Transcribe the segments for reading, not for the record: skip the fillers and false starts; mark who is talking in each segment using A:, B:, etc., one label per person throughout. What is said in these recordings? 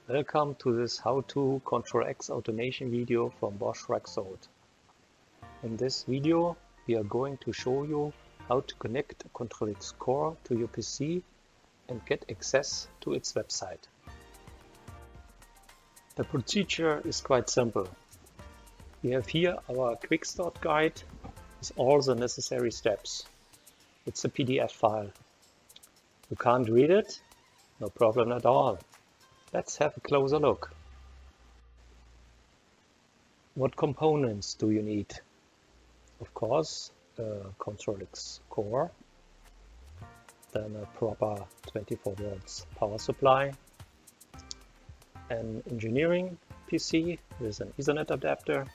A: Welcome to this how-to ctrlX automation video from Bosch Rexroth. In this video we are going to show you how to connect ctrlX Core to your PC and get access to its website. The procedure is quite simple. We have here our quick start guide with all the necessary steps. It's a PDF file. You can't read it? No problem at all. Let's have a closer look. What components do you need? Of course, ctrlX Core, then a proper 24 volts power supply, an engineering PC with an Ethernet adapter,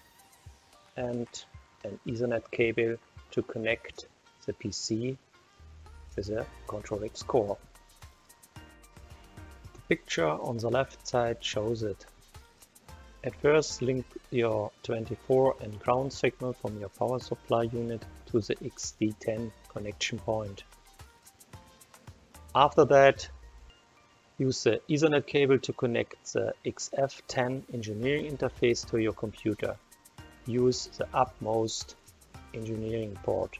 A: and an Ethernet cable to connect the PC with a ctrlX Core. The picture on the left side shows it. At first, link your 24 and ground signal from your power supply unit to the XD10 connection point. After that, use the Ethernet cable to connect the XF10 engineering interface to your computer. Use the upmost engineering port.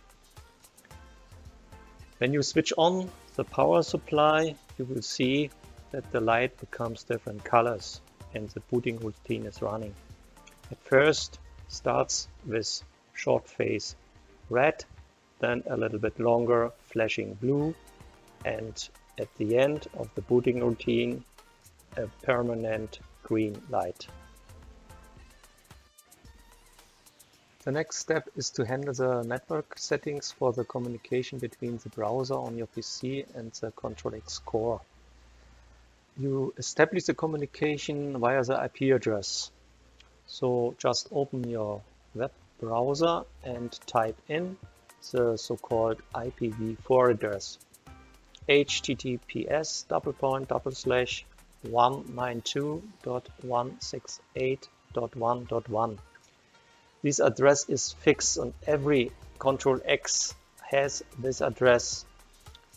A: When you switch on the power supply, you will see that the light becomes different colors and the booting routine is running. At first starts with short phase red, then a little bit longer flashing blue, and at the end of the booting routine a permanent green light. The next step is to handle the network settings for the communication between the browser on your PC and the ctrlX Core. You establish the communication via the IP address. So just open your web browser and type in the so-called IPv4 address. https://192.168.1.1. This address is fixed and every ctrlX has this address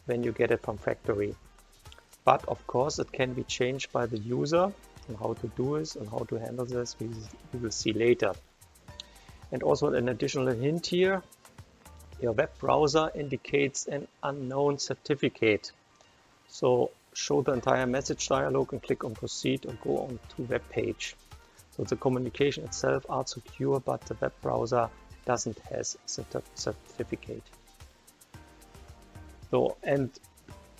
A: when you get it from factory. But of course it can be changed by the user, and how to do this and how to handle this we will see later. And also an additional hint here, your web browser indicates an unknown certificate. So show the entire message dialog and click on proceed or go on to web page. So the communication itself are secure, but the web browser doesn't have a certificate. So, and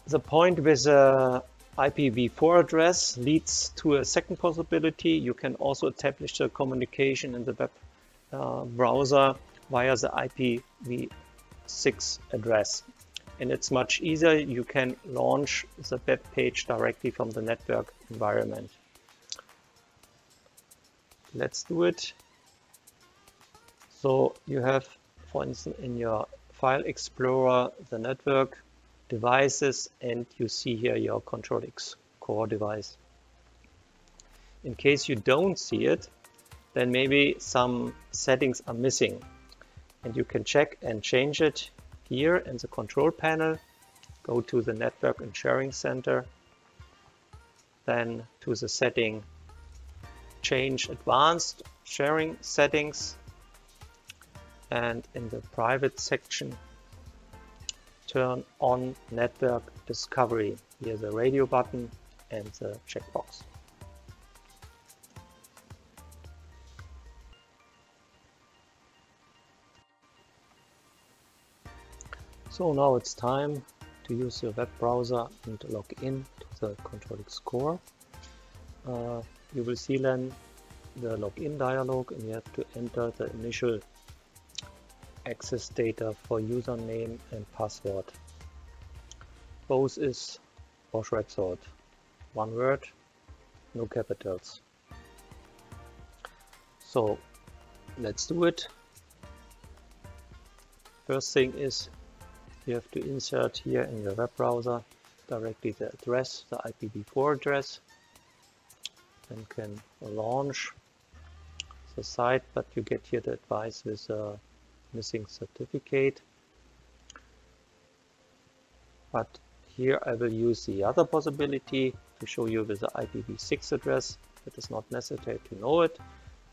A: the point with the IPv4 address leads to a second possibility. You can also establish the communication in the web browser via the IPv6 address. And it's much easier. You can launch the web page directly from the network environment. Let's do it. So you have, for instance, in your file explorer, the network devices, and you see here your ctrlX Core device. In case you don't see it, then maybe some settings are missing, and you can check and change it here in the control panel. Go to the network and sharing center, then to the setting change advanced sharing settings, and in the private section turn on network discovery. Here the radio button and the checkbox. So now it's time to use your web browser and log in to the ctrlX Core. You will see then the login dialog, and you have to enter the initial access data for username and password. Both is Bosch Rexroth. One word, no capitals. So let's do it. First thing is you have to insert here in your web browser directly the address, the IPv4 address. Then can launch the site, but you get here the advice with a missing certificate. But here I will use the other possibility to show you with the IPv6 address. It is not necessary to know it,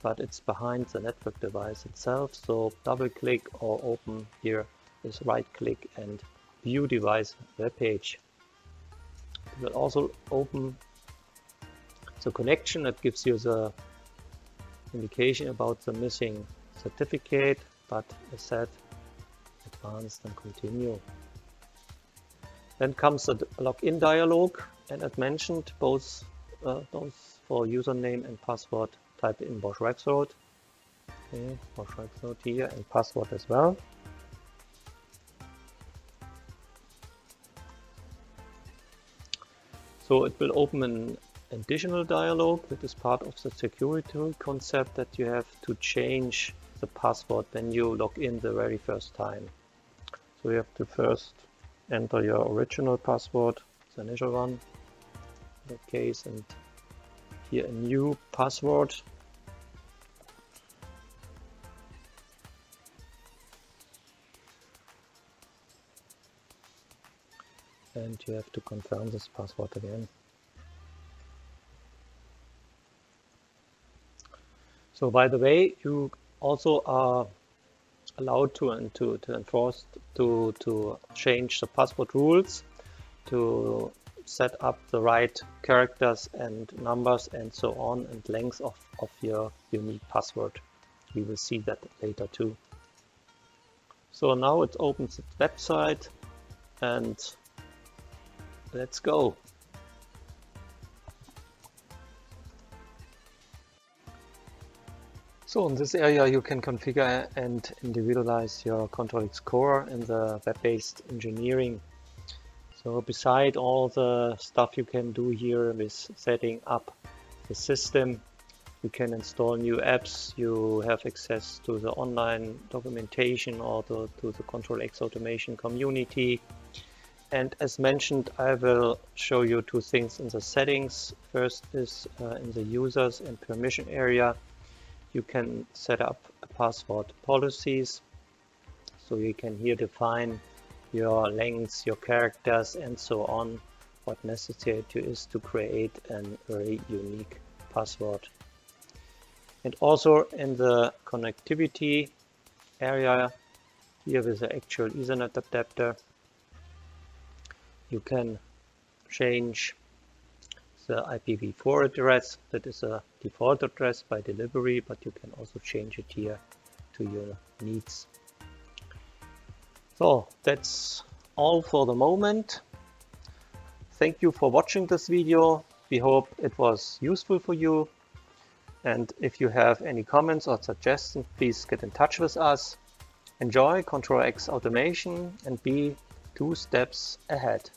A: but it's behind the network device itself. So double click or open here is right click and view device web page. It will also open the connection. It gives you the indication about the missing certificate, but as said, advanced and continue. Then comes the login dialog, and as mentioned, both those for username and password type in Bosch Rexroth. Okay, Bosch Rexroth here, and password as well. So it will open an additional dialog that is part of the security concept, that you have to change the password when you log in the very first time. So you have to first enter your original password, the initial one in that case, and here a new password. And you have to confirm this password again. So by the way, you also are allowed to enforce to change the password rules, to set up the right characters and numbers and so on, and length of your unique password. We will see that later too. So now it opens its website, and let's go. So in this area you can configure and individualize your ctrlX core in the web-based engineering. So beside all the stuff you can do here with setting up the system, you can install new apps, you have access to the online documentation or to the ctrlX automation community. And as mentioned, I will show you two things in the settings. First is in the users and permission area. You can set up password policies. So you can here define your lengths, your characters, and so on. What necessary is to create a very unique password. And also in the connectivity area, here with the actual Ethernet adapter, you can change the IPv4 address. That is a default address by delivery, but you can also change it here to your needs. So that's all for the moment. Thank you for watching this video. We hope it was useful for you. And if you have any comments or suggestions, please get in touch with us. Enjoy ctrlX automation and be 2 steps ahead.